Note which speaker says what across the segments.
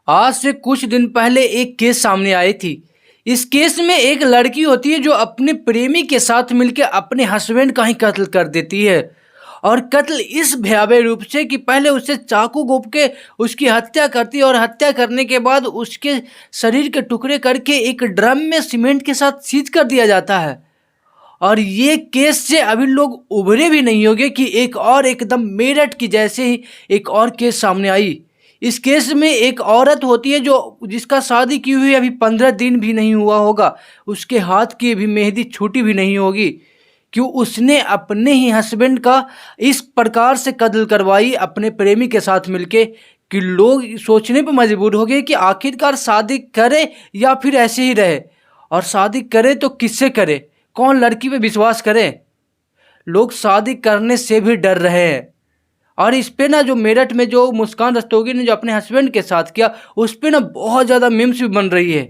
Speaker 1: आज से कुछ दिन पहले एक केस सामने आई थी। इस केस में एक लड़की होती है जो अपने प्रेमी के साथ मिलकर अपने हस्बैंड का ही कत्ल कर देती है। और कत्ल इस भयावह रूप से कि पहले उसे चाकू घोंप के उसकी हत्या करती है और हत्या करने के बाद उसके शरीर के टुकड़े करके एक ड्रम में सीमेंट के साथ सीज कर दिया जाता है। और ये केस से अभी लोग उभरे भी नहीं होंगे कि एक और एकदम मेरठ की जैसे ही एक और केस सामने आई। इस केस में एक औरत होती है जो जिसका शादी की हुई अभी 15 दिन भी नहीं हुआ होगा, उसके हाथ की भी मेहंदी छूटी भी नहीं होगी, क्यों उसने अपने ही हस्बैंड का इस प्रकार से कत्ल करवाई अपने प्रेमी के साथ मिलके कि लोग सोचने पर मजबूर हो गए कि आखिरकार शादी करे या फिर ऐसे ही रहे। और शादी करे तो किससे करे, कौन लड़की पे विश्वास करे। लोग शादी करने से भी डर रहे हैं। और इस पे ना जो मेरठ में जो मुस्कान रस्तोगी ने जो अपने हस्बैंड के साथ किया, उस पे ना बहुत ज़्यादा मीम्स भी बन रही है,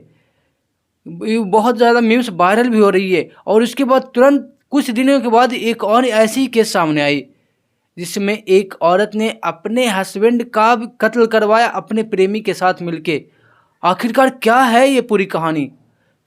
Speaker 1: बहुत ज़्यादा मीम्स वायरल भी हो रही है। और उसके बाद तुरंत कुछ दिनों के बाद एक और ऐसी ही केस सामने आई जिसमें एक औरत ने अपने हस्बैंड का भी कत्ल करवाया अपने प्रेमी के साथ मिलके। आखिरकार क्या है ये पूरी कहानी,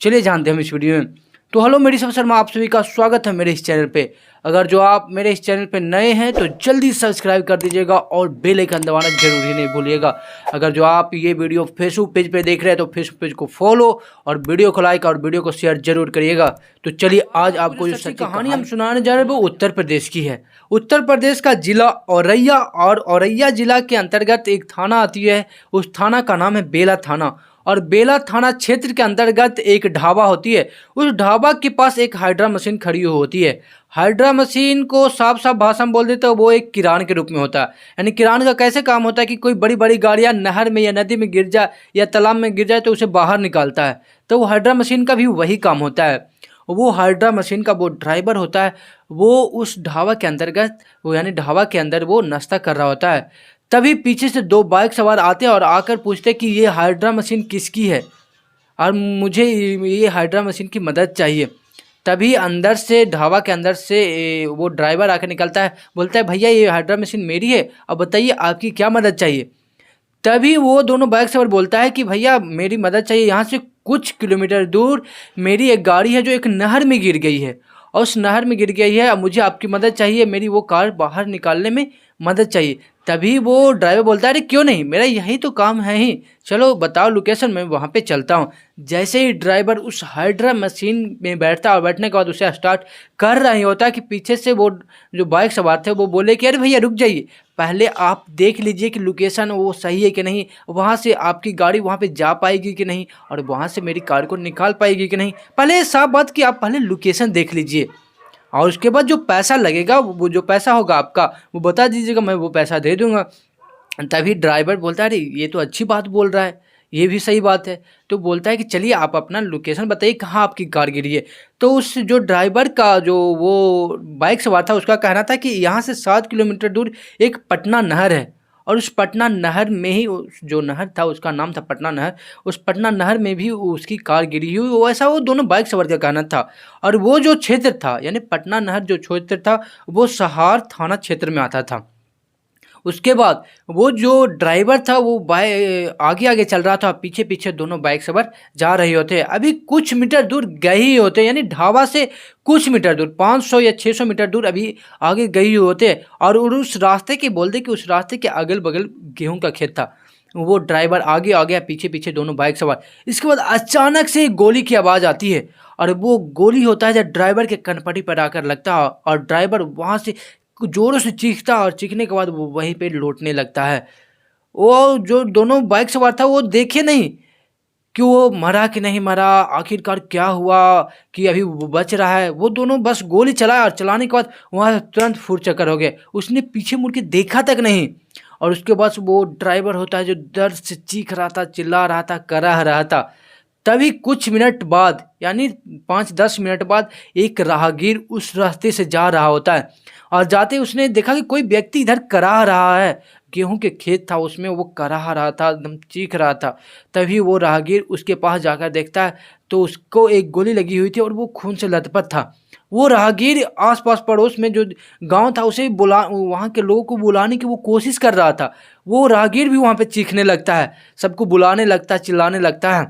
Speaker 1: चलिए जानते हैं हम इस वीडियो में। तो हेलो, मेरी सब शर्मा, आप सभी का स्वागत है मेरे इस चैनल पे। अगर जो आप मेरे इस चैनल पे नए हैं तो जल्दी सब्सक्राइब कर दीजिएगा और बेल आइकन दबाना जरूर ही नहीं भूलिएगा। अगर जो आप ये वीडियो फेसबुक पेज पे देख रहे हैं तो फेसबुक पेज को फॉलो और वीडियो को लाइक और वीडियो को शेयर जरूर करिएगा। तो चलिए आज आपको जो सच्ची कहानी हम सुनाने जा रहे हैं वो उत्तर प्रदेश की है। उत्तर प्रदेश का जिला औरैया, और औरैया जिला के अंतर्गत एक थाना आती है, उस थाना का नाम है बेला थाना। और बेला थाना क्षेत्र के अंतर्गत एक ढाबा होती है, उस ढाबा के पास एक हाइड्रा मशीन खड़ी होती है। हाइड्रा मशीन को साफ साफ भाषा में बोल देते हो वो एक किरान के रूप में होता है। यानी किरान का कैसे काम होता है कि कोई बड़ी बड़ी गाड़ियां नहर में या नदी में गिर जाए या तालाब में गिर जाए तो उसे बाहर निकालता है, तो वो हाइड्रा मशीन का भी वही काम होता है। वो हाइड्रा मशीन का वो ड्राइवर होता है, वो उस ढाबा के अंतर्गत वो यानी ढाबा के अंदर वो नाश्ता कर रहा होता है। तभी पीछे से दो बाइक सवार आते हैं और आकर पूछते हैं कि ये हाइड्रा मशीन किसकी है और मुझे ये हाइड्रा मशीन की मदद चाहिए। तभी अंदर से ढाबा के अंदर से वो ड्राइवर आकर निकलता है, बोलता है भैया ये हाइड्रा मशीन मेरी है, अब बताइए आपकी क्या मदद चाहिए। तभी वो दोनों बाइक सवार बोलता है कि भैया मेरी मदद चाहिए, यहाँ से कुछ किलोमीटर दूर मेरी एक गाड़ी है जो एक नहर में गिर गई है और उस नहर में गिर गई है, अब मुझे आपकी मदद चाहिए, मेरी वो कार बाहर निकालने में मदद चाहिए। तभी वो ड्राइवर बोलता है अरे क्यों नहीं, मेरा यही तो काम है ही, चलो बताओ लोकेशन, मैं वहाँ पे चलता हूँ। जैसे ही ड्राइवर उस हाइड्रा मशीन में बैठता है और बैठने के बाद उसे स्टार्ट कर रहा ही होता है कि पीछे से वो जो बाइक सवार थे वो बोले कि अरे भैया रुक जाइए, पहले आप देख लीजिए कि लोकेशन वो सही है कि नहीं, वहाँ से आपकी गाड़ी वहाँ पे जा पाएगी कि नहीं और वहाँ से मेरी कार को निकाल पाएगी कि नहीं। पहले साफ बात कि आप पहले लोकेशन देख लीजिए और उसके बाद जो पैसा लगेगा वो जो पैसा होगा आपका वो बता दीजिएगा, मैं वो पैसा दे दूंगा। तभी ड्राइवर बोलता है अरे ये तो अच्छी बात बोल रहा है, ये भी सही बात है। तो बोलता है कि चलिए आप अपना लोकेशन बताइए कहाँ आपकी कार गिरी है। तो उस जो ड्राइवर का जो वो बाइक सवार था उसका कहना था कि यहाँ से 7 किलोमीटर दूर एक पटना नहर है और उस पटना नहर में ही जो नहर था उसका नाम था पटना नहर, उस पटना नहर में भी उसकी कार गिरी हुई, वैसा वो दोनों बाइक सवार का कहना था। और वो जो क्षेत्र था यानी पटना नहर जो क्षेत्र था वो सहार थाना क्षेत्र में आता था। उसके बाद वो जो ड्राइवर था वो आगे आगे चल रहा था, पीछे पीछे दोनों बाइक सवार जा रहे होते। अभी कुछ मीटर दूर गए ही होते, यानी ढाबा से कुछ मीटर दूर 500 या 600 मीटर दूर अभी आगे गए ही होते। और उस रास्ते के बोलते कि उस रास्ते के अगल बगल गेहूं का खेत था। वो ड्राइवर आगे आ गया, पीछे पीछे दोनों बाइक सवार। इसके बाद अचानक से गोली की आवाज़ आती है और वो गोली होता है जब ड्राइवर के कनपटी पर आकर लगता है और ड्राइवर वहाँ से जोरों से चीखता और चीखने के बाद वो वहीं पे लौटने लगता है। वो जो दोनों बाइक सवार था वो देखे नहीं कि वो मरा कि नहीं मरा, आखिरकार क्या हुआ कि अभी वो बच रहा है। वो दोनों बस गोली चलाया और चलाने के बाद वहाँ तुरंत फुरचक्कर हो गए, उसने पीछे मुड़ के देखा तक नहीं। और उसके बाद वो ड्राइवर होता है जो दर्द से चीख रहा था, चिल्ला रहा था, कराह रहा था। तभी कुछ मिनट बाद यानी 5-10 मिनट बाद एक राहगीर उस रास्ते से जा रहा होता है और जाते उसने देखा कि कोई व्यक्ति इधर कराह रहा है, गेहूं के खेत था, उसमें वो कराह रहा था, एकदम चीख रहा था। तभी वो राहगीर उसके पास जाकर देखता है तो उसको एक गोली लगी हुई थी और वो खून से लथपथ था। वो राहगीर आस-पास पड़ोस में जो गाँव था उसे बुला वहाँ के लोगों को बुलाने की वो कोशिश कर रहा था। वो राहगीर भी वहाँ पे चीखने लगता है, सबको बुलाने लगता है, चिल्लाने लगता है।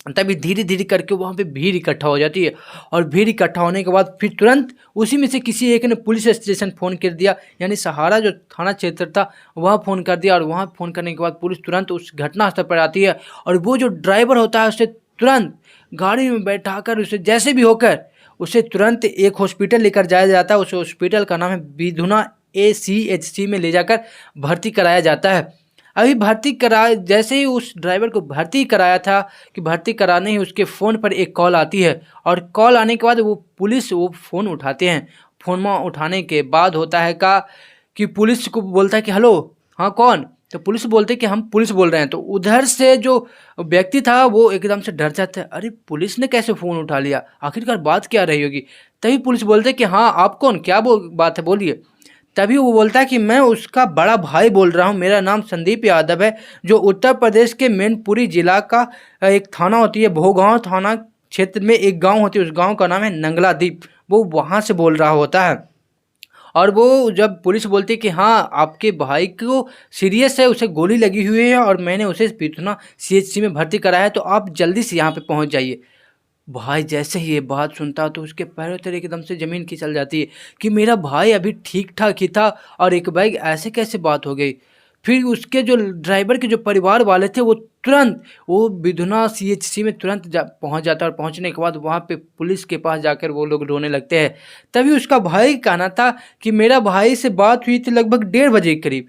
Speaker 1: तभी धीरे-धीरे करके वहाँ पे भीड़ इकट्ठा हो जाती है और भीड़ इकट्ठा होने के बाद फिर तुरंत उसी में से किसी एक ने पुलिस स्टेशन फ़ोन कर दिया, यानी सहारा जो थाना क्षेत्र था वहाँ फ़ोन कर दिया। और वहाँ फ़ोन करने के बाद पुलिस तुरंत उस घटनास्थल पर आती है और वो जो ड्राइवर होता है उसे तुरंत गाड़ी में बैठाकर उसे जैसे भी होकर उसे तुरंत एक हॉस्पिटल लेकर जाया जाता है। उस हॉस्पिटल का नाम है विधुना ACHC में ले जाकर भर्ती कराया जाता है। अभी भर्ती करा जैसे ही उस ड्राइवर को भर्ती कराया था कि भर्ती कराने ही उसके फ़ोन पर एक कॉल आती है और कॉल आने के बाद वो पुलिस वो फ़ोन उठाते हैं। फ़ोन उठाने के बाद होता है कि पुलिस को बोलता है कि हेलो, हाँ कौन? तो पुलिस बोलते हैं कि हम पुलिस बोल रहे हैं। तो उधर से जो व्यक्ति था वो एकदम से डर जाता है, अरे पुलिस ने कैसे फ़ोन उठा लिया, आखिरकार बात क्या रही होगी? तभी पुलिस बोलते हैं कि हाँ आप कौन, क्या बात है बोलिए। तभी वो बोलता है कि मैं उसका बड़ा भाई बोल रहा हूँ, मेरा नाम संदीप यादव है, जो उत्तर प्रदेश के मैनपुरी जिला का एक थाना होती है भोगांव थाना क्षेत्र में एक गांव होती है, उस गांव का नाम है नंगलादीप, वो वहाँ से बोल रहा होता है। और वो जब पुलिस बोलती है कि हाँ आपके भाई को सीरियस है, उसे गोली लगी हुई है और मैंने उसे पिथुना CHC में भर्ती कराया है, तो आप जल्दी से यहाँ पे पहुँच जाइए। भाई जैसे ही ये बात सुनता तो उसके पैरों तले एकदम से ज़मीन खिसक जाती है कि मेरा भाई अभी ठीक ठाक ही था और एक बैग ऐसे कैसे बात हो गई। फिर उसके जो ड्राइवर के जो परिवार वाले थे वो तुरंत वो विधुना CHC में तुरंत पहुंच जाता है और पहुंचने के बाद वहां पे पुलिस के पास जाकर वो लोग रोने लगते हैं। तभी उसका भाई कहना था कि मेरा भाई से बात हुई थी लगभग 1:30 के करीब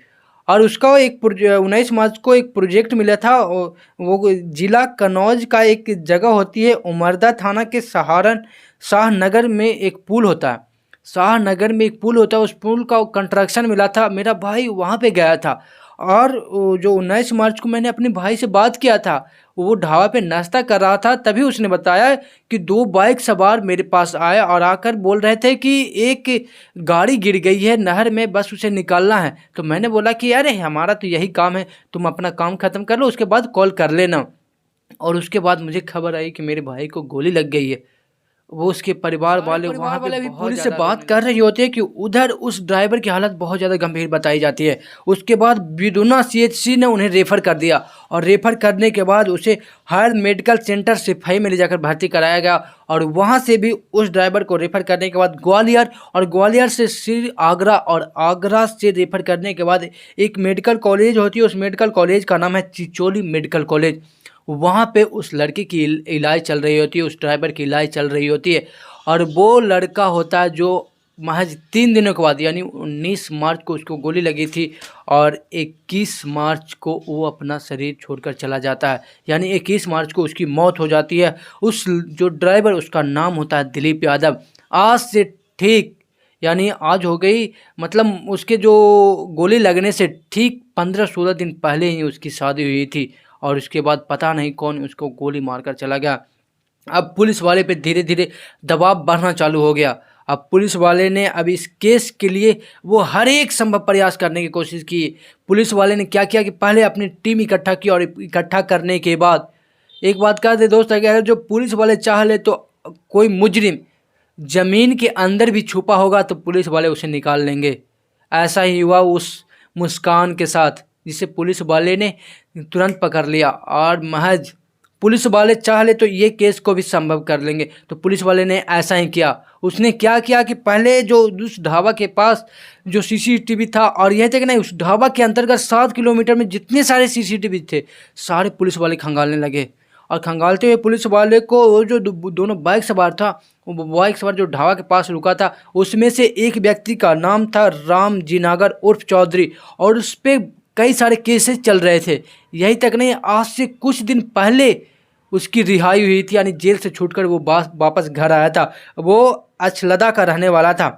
Speaker 1: और उसका एक 19 मार्च को एक प्रोजेक्ट मिला था। वो जिला कन्नौज का एक जगह होती है उमरदा थाना के शाहनगर में एक पुल होता है। शाहनगर में एक पुल होता है, उस पुल का कंस्ट्रक्शन मिला था, मेरा भाई वहाँ पे गया था। और जो 19 मार्च को मैंने अपने भाई से बात किया था, वो ढाबा पे नाश्ता कर रहा था, तभी उसने बताया कि 2 बाइक सवार मेरे पास आए और आकर बोल रहे थे कि एक गाड़ी गिर गई है नहर में, बस उसे निकालना है। तो मैंने बोला कि अरे हमारा तो यही काम है, तुम अपना काम ख़त्म कर लो, उसके बाद कॉल कर लेना। और उसके बाद मुझे खबर आई कि मेरे भाई को गोली लग गई है। वो उसके परिवार वाले वहाँ पे भी पुलिस से बात कर रही होती है कि उधर उस ड्राइवर की हालत बहुत ज़्यादा गंभीर बताई जाती है। उसके बाद विधुना CHC ने उन्हें रेफ़र कर दिया और रेफ़र करने के बाद उसे हायर मेडिकल सेंटर सिपाही में ले जाकर भर्ती कराया गया। और वहाँ से भी उस ड्राइवर को रेफ़र करने के बाद ग्वालियर, और ग्वालियर से फिर आगरा, और आगरा से रेफ़र करने के बाद एक मेडिकल कॉलेज होती है, उस मेडिकल कॉलेज का नाम है चिचोली मेडिकल कॉलेज। वहाँ पे उस लड़के की इलाज चल रही होती है, उस ड्राइवर की इलाज चल रही होती है। और वो लड़का होता है जो महज 3 दिनों के बाद यानी 19 मार्च को उसको गोली लगी थी और 21 मार्च को वो अपना शरीर छोड़कर चला जाता है, यानी 21 मार्च को उसकी मौत हो जाती है। उस जो ड्राइवर, उसका नाम होता है दिलीप यादव। आज से ठीक यानी आज हो गई, मतलब उसके जो गोली लगने से ठीक 15-16 दिन पहले ही उसकी शादी हुई थी और उसके बाद पता नहीं कौन उसको गोली मारकर चला गया। अब पुलिस वाले पे धीरे धीरे दबाव बढ़ना चालू हो गया। अब पुलिस वाले ने अब इस केस के लिए वो हर एक संभव प्रयास करने की कोशिश की। पुलिस वाले ने क्या किया कि पहले अपनी टीम इकट्ठा की और इकट्ठा करने के बाद एक बात कह दे दोस्त, अगर जो पुलिस वाले चाह ले तो कोई मुजरिम ज़मीन के अंदर भी छुपा होगा तो पुलिस वाले उसे निकाल लेंगे। ऐसा ही हुआ उस मुस्कान के साथ, जिसे पुलिस वाले ने तुरंत पकड़ लिया। और महज पुलिस वाले चाह ले तो ये केस को भी संभव कर लेंगे, तो पुलिस वाले ने ऐसा ही किया। उसने क्या किया कि पहले जो उस ढाबा के पास जो CCTV था, और यह तक नहीं, उस ढाबा के अंतर्गत 7 किलोमीटर में जितने सारे CCTV थे सारे पुलिस वाले खंगालने लगे। और खंगालते हुए पुलिस वाले को वो जो दोनों बाइक सवार था, वो बाइक सवार जो ढाबा के पास रुका था, उसमें से एक व्यक्ति का नाम था राम जी नागर उर्फ चौधरी, और उस पर कई सारे केसेस चल रहे थे। यही तक नहीं, आज से कुछ दिन पहले उसकी रिहाई हुई थी, यानी जेल से छूटकर वो वापस घर आया था। वो अछलदा का रहने वाला था।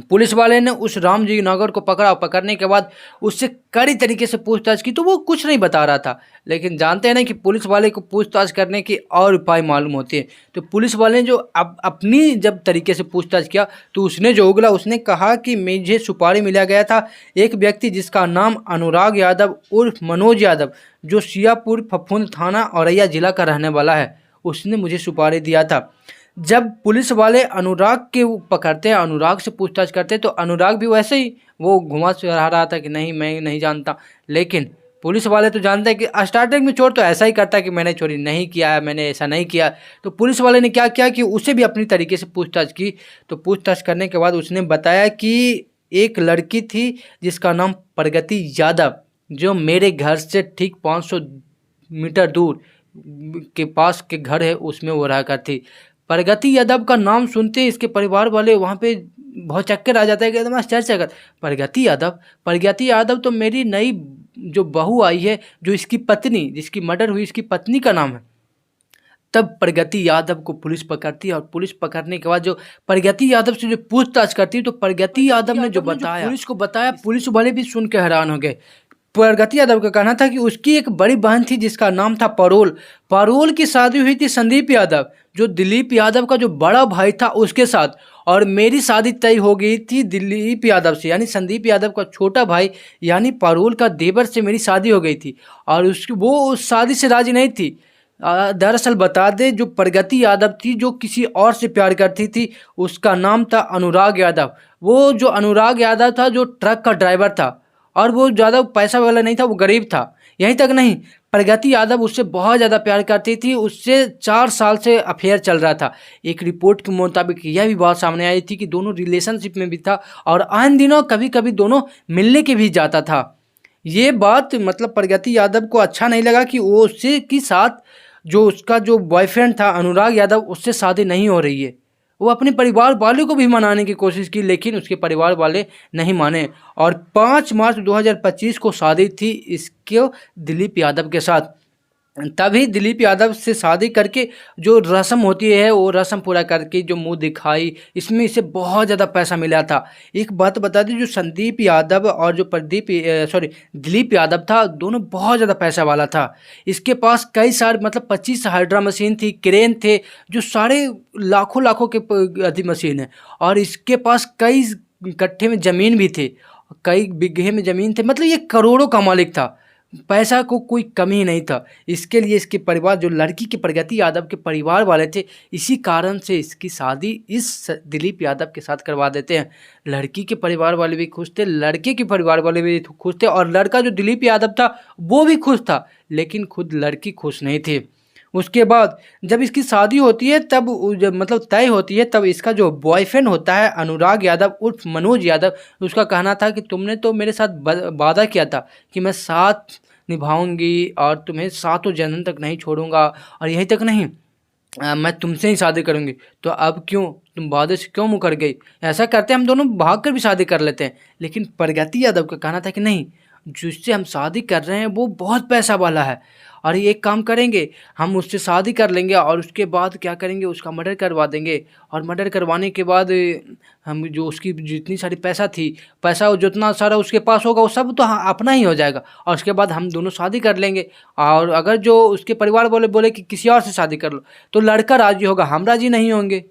Speaker 1: पुलिस वाले ने उस रामजी नागर को पकड़ा। पकड़ने के बाद उससे कड़ी तरीके से पूछताछ की तो वो कुछ नहीं बता रहा था। लेकिन जानते हैं ना कि पुलिस वाले को पूछताछ करने की और उपाय मालूम होते हैं। तो पुलिस वाले ने जो अपनी जब तरीके से पूछताछ किया तो उसने जो उगला, उसने कहा कि मुझे सुपारी मिला गया था, एक व्यक्ति जिसका नाम अनुराग यादव उर्फ मनोज यादव, जो सियापुर फफूंद थाना औरैया जिला का रहने वाला है, उसने मुझे सुपारी दिया था। जब पुलिस वाले अनुराग के पकड़ते हैं, अनुराग से पूछताछ करते हैं, तो अनुराग भी वैसे ही वो घुमा फिरा रहा था कि नहीं मैं नहीं जानता। लेकिन पुलिस वाले तो जानते हैं कि स्टार्टिंग में चोर तो ऐसा ही करता है कि मैंने चोरी नहीं किया है, मैंने ऐसा नहीं किया। तो पुलिस वाले ने क्या किया कि उसे भी अपनी तरीके से पूछताछ की। तो पूछताछ करने के बाद उसने बताया कि एक लड़की थी जिसका नाम प्रगति यादव, जो मेरे घर से ठीक 500 मीटर दूर के पास के घर है उसमें वो रहा करती। प्रगति यादव का नाम सुनते ही इसके परिवार वाले वहाँ पे बहुत चक्कर आ जाता है कि एकदम आश्चर्य कर, प्रगति यादव तो मेरी नई जो बहू आई है, जो इसकी पत्नी, जिसकी मर्डर हुई, इसकी पत्नी का नाम है। तब प्रगति यादव को पुलिस पकड़ती है और पुलिस पकड़ने के बाद जो प्रगति यादव से जो पूछताछ करती है तो प्रगति यादव ने जो बताया, पुलिस को बताया, पुलिस वाले भी सुन के हैरान हो गए। प्रगति यादव का कहना था कि उसकी एक बड़ी बहन थी जिसका नाम था पारुल। पारुल की शादी हुई थी संदीप यादव, जो दिलीप यादव का जो बड़ा भाई था, उसके साथ। और मेरी शादी तय हो गई थी दिलीप यादव से, यानी संदीप यादव का छोटा भाई यानी पारुल का देवर से मेरी शादी हो गई थी। और वो उस शादी से राजी नहीं थी। दरअसल बता दे, जो प्रगति यादव थी जो किसी और से प्यार करती थी, उसका नाम था अनुराग यादव। वो जो अनुराग यादव था जो ट्रक का ड्राइवर था, और वो ज़्यादा पैसा वाला नहीं था, वो गरीब था। यहीं तक नहीं, प्रगति यादव उससे बहुत ज़्यादा प्यार करती थी, उससे 4 साल से अफेयर चल रहा था। एक रिपोर्ट के मुताबिक यह भी बात सामने आई थी कि दोनों रिलेशनशिप में भी था और आन दिनों कभी कभी दोनों मिलने के भी जाता था। ये बात मतलब प्रगति यादव को अच्छा नहीं लगा कि वो उससे के साथ जो उसका जो बॉयफ्रेंड था अनुराग यादव, उससे शादी नहीं हो रही है। वो अपने परिवार वालों को भी मनाने की कोशिश की, लेकिन उसके परिवार वाले नहीं माने। और 5 मार्च 2025 को शादी थी इसके दिलीप यादव के साथ। तभी दिलीप यादव से शादी करके जो रस्म होती है वो रस्म पूरा करके जो मुंह दिखाई, इसमें इसे बहुत ज़्यादा पैसा मिला था। एक बात बता दी, जो संदीप यादव और जो दिलीप यादव था, दोनों बहुत ज़्यादा पैसा वाला था। इसके पास कई सारे मतलब 25 हाइड्रा मशीन थी, क्रेन थे, जो सारे लाखों लाखों के अधिक मशीन है। और इसके पास कई कट्ठे में ज़मीन भी थे, कई बीघे में ज़मीन थे, मतलब ये करोड़ों का मालिक था। पैसा को कोई कमी नहीं था। इसके लिए इसके परिवार, जो लड़की के प्रगति यादव के परिवार वाले थे, इसी कारण से इसकी शादी इस दिलीप यादव के साथ करवा देते हैं। लड़की के परिवार वाले भी खुश थे, लड़के के परिवार वाले भी खुश थे, और लड़का जो दिलीप यादव था वो भी खुश था, लेकिन खुद लड़की खुश नहीं थी। उसके बाद जब इसकी शादी होती है, तब जब मतलब तय होती है, तब इसका जो बॉयफ्रेंड होता है अनुराग यादव उर्फ मनोज यादव, उसका कहना था कि तुमने तो मेरे साथ वादा किया था कि मैं साथ निभाऊंगी और तुम्हें सातों जन्म तक नहीं छोड़ूंगा, और यहीं तक नहीं मैं तुमसे ही शादी करूंगी। तो अब क्यों तुम वादे से क्यों मुकर गई? ऐसा करते हम दोनों भाग कर भी शादी कर लेते हैं। लेकिन प्रगति यादव का कहना था कि नहीं, जिससे हम शादी कर रहे हैं वो बहुत पैसा वाला है, और ये एक काम करेंगे, हम उससे शादी कर लेंगे और उसके बाद क्या करेंगे, उसका मर्डर करवा देंगे। और मर्डर करवाने के बाद हम जो उसकी जितनी सारी पैसा जितना सारा उसके पास होगा वो सब तो अपना ही हो जाएगा, और उसके बाद हम दोनों शादी कर लेंगे। और अगर जो उसके परिवार वाले बोले कि किसी और से शादी कर लो, तो लड़का राजी होगा, हम राजी नहीं होंगे।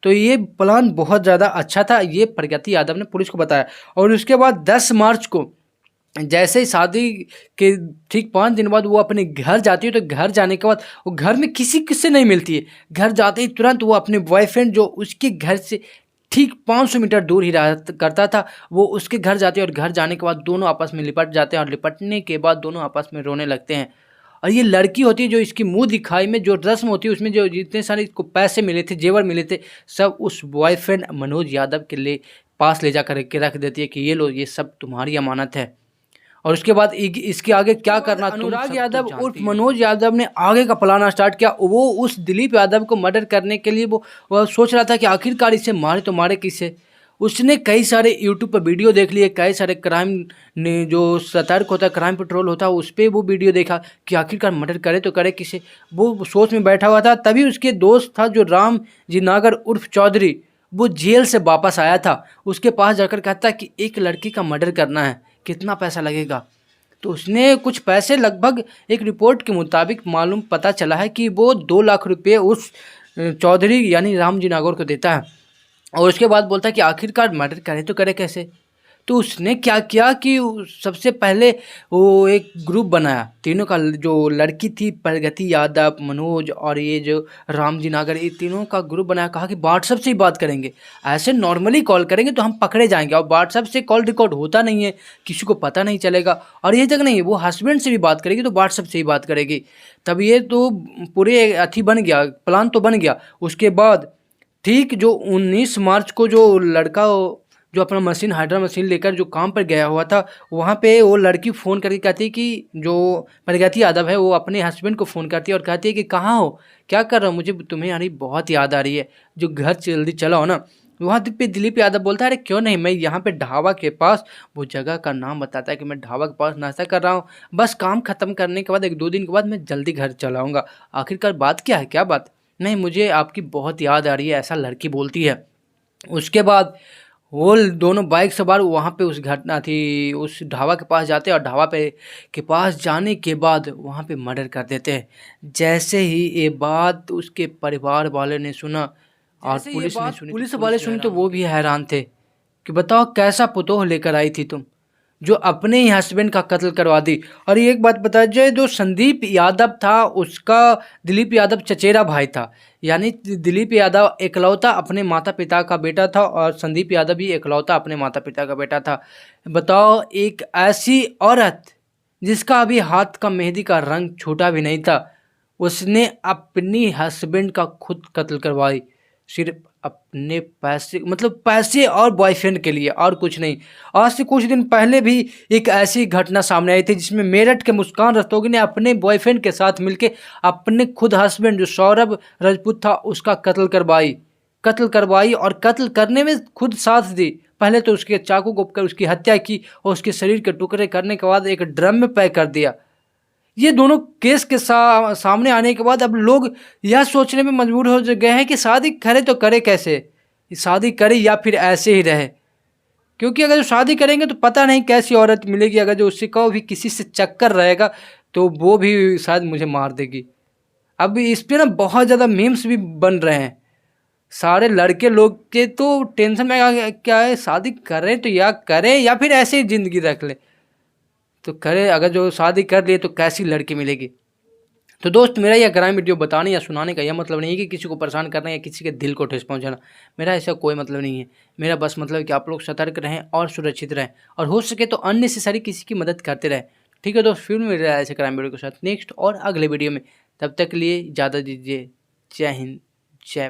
Speaker 1: तो ये प्लान बहुत ज़्यादा अच्छा था, ये प्रगति यादव ने पुलिस को बताया। और उसके बाद 10 मार्च को जैसे ही शादी के ठीक 5 दिन बाद वो अपने घर जाती है, तो घर जाने के बाद वो घर में किसी नहीं मिलती है। घर जाते ही तुरंत वो अपने बॉयफ्रेंड जो उसके घर से ठीक 500 मीटर दूर ही रहा करता था, वो उसके घर जाते हैं। और घर जाने के बाद दोनों आपस में लिपट जाते हैं, और लिपटने के बाद दोनों आपस में रोने लगते हैं। और ये लड़की होती है जो इसकी मुंह दिखाई में जो रस्म होती है, उसमें जो जितने सारे इसको पैसे मिले थे, जेवर मिले थे, सब उस बॉयफ्रेंड मनोज यादव के लिए पास ले जा कर के रख देती है कि ये लो, ये सब तुम्हारी अमानत है। और उसके बाद इसके आगे क्या करना, अनुराग यादव उर्फ मनोज यादव ने आगे का प्लान स्टार्ट किया। वो उस दिलीप यादव को मर्डर करने के लिए वो सोच रहा था कि आखिरकार इसे मारे तो मारे किसे। उसने कई सारे यूट्यूब पर वीडियो देख लिए, कई सारे क्राइम ने जो सतर्क होता है, क्राइम पेट्रोल होता है, उस पर वो वीडियो देखा कि आखिरकार मर्डर करे तो करे किसे। वो सोच में बैठा हुआ था। तभी उसके दोस्त था जो राम जी नागर उर्फ चौधरी, वो जेल से वापस आया था, उसके पास जाकर कहता कि एक लड़की का मर्डर करना है, कितना पैसा लगेगा। तो उसने कुछ पैसे, लगभग एक रिपोर्ट के मुताबिक मालूम पता चला है कि वो 2 लाख रुपये उस चौधरी यानी रामजी नागौर को देता है। और उसके बाद बोलता है कि आखिरकार मर्डर करे तो करे कैसे। तो उसने क्या किया कि सबसे पहले वो एक ग्रुप बनाया तीनों का, जो लड़की थी प्रगति यादव, मनोज और ये जो रामजी नागर, ये तीनों का ग्रुप बनाया। कहा कि व्हाट्सएप से ही बात करेंगे, ऐसे नॉर्मली कॉल करेंगे तो हम पकड़े जाएंगे, और व्हाट्सएप से कॉल रिकॉर्ड होता नहीं है, किसी को पता नहीं चलेगा। और ये तक नहीं, वो हस्बैंड से भी बात करेगी तो व्हाट्सएप से ही बात करेगी। तब ये तो पूरे अथी बन गया, प्लान तो बन गया। उसके बाद ठीक जो 19 मार्च को जो लड़का जो अपना मशीन, हाइड्रा मशीन लेकर जो काम पर गया हुआ था, वहाँ पे वो लड़की फ़ोन करके कहती है कि जो प्रगति यादव है वो अपने हस्बैंड को फ़ोन करती है और कहती है कि कहाँ हो, क्या कर रहा हो, मुझे तुम्हें बहुत याद आ रही है, जो घर जल्दी चलाओ ना। वहाँ पे दिलीप यादव बोलता है अरे क्यों नहीं, मैं यहाँ पे ढाबा के पास, वो जगह का नाम बताता है कि मैं ढाबा के पास नाश्ता कर रहा हूँ, बस काम ख़त्म करने के बाद 1-2 दिन के बाद मैं जल्दी घर चलाऊँगा। आखिरकार बात क्या है, क्या बात? नहीं, मुझे आपकी बहुत याद आ रही है, ऐसा लड़की बोलती है। उसके बाद वो दोनों बाइक सवार वहाँ पे उस घटना थी, उस ढाबा के पास जाते हैं, और ढाबा पे के पास जाने के बाद वहाँ पे मर्डर कर देते हैं। जैसे ही ये बात उसके परिवार वाले ने सुना और पुलिस ने सुनी, पुलिस वाले सुने तो वो भी हैरान थे कि बताओ कैसा पुतोह लेकर आई थी तुम, जो अपने ही हस्बैंड का कत्ल करवा दी। और ये एक बात बता जाए, जो संदीप यादव था उसका दिलीप यादव चचेरा भाई था, यानी दिलीप यादव इकलौता अपने माता पिता का बेटा था और संदीप यादव भी इकलौता अपने माता पिता का बेटा था। बताओ, एक ऐसी औरत जिसका अभी हाथ का मेहंदी का रंग छूटा भी नहीं था, उसने अपनी हस्बैंड का खुद कत्ल करवाई, सिर्फ अपने पैसे, मतलब पैसे और बॉयफ्रेंड के लिए, और कुछ नहीं। आज से कुछ दिन पहले भी एक ऐसी घटना सामने आई थी जिसमें मेरठ के मुस्कान रस्तोगी ने अपने बॉयफ्रेंड के साथ मिलके अपने खुद हस्बैंड जो सौरभ राजपूत था उसका कत्ल करवाई और कत्ल करने में खुद साथ दी। पहले तो उसके चाकू घोंपकर उसकी हत्या की और उसके शरीर के टुकड़े करने के बाद एक ड्रम में पैक कर दिया। ये दोनों केस के सामने आने के बाद अब लोग यह सोचने में मजबूर हो गए हैं कि शादी करे तो करे कैसे, शादी करे या फिर ऐसे ही रहे। क्योंकि अगर जो शादी करेंगे तो पता नहीं कैसी औरत मिलेगी, अगर जो उससे कहो भी किसी से चक्कर रहेगा तो वो भी शायद मुझे मार देगी। अब इस पे ना बहुत ज़्यादा मीम्स भी बन रहे हैं, सारे लड़के लोग के तो टेंशन में क्या है, शादी करें तो या करें या फिर ऐसे ही ज़िंदगी रख ले तो करे, अगर जो शादी कर लिए तो कैसी लड़की मिलेगी। तो दोस्त, मेरा यह ग्राम वीडियो बताने या सुनाने का यह मतलब नहीं है कि किसी को परेशान करना या किसी के दिल को ठेस पहुंचाना, मेरा ऐसा कोई मतलब नहीं है। मेरा बस मतलब है कि आप लोग सतर्क रहें और सुरक्षित रहें, और हो सके तो अननेसेसरी किसी की मदद करते रहें। ठीक है दोस्त, फिर मिल रहा है ऐसे ग्राम वीडियो के साथ नेक्स्ट और अगले वीडियो में। तब तक के लिए इजाज़त दीजिए। जय हिंद, जय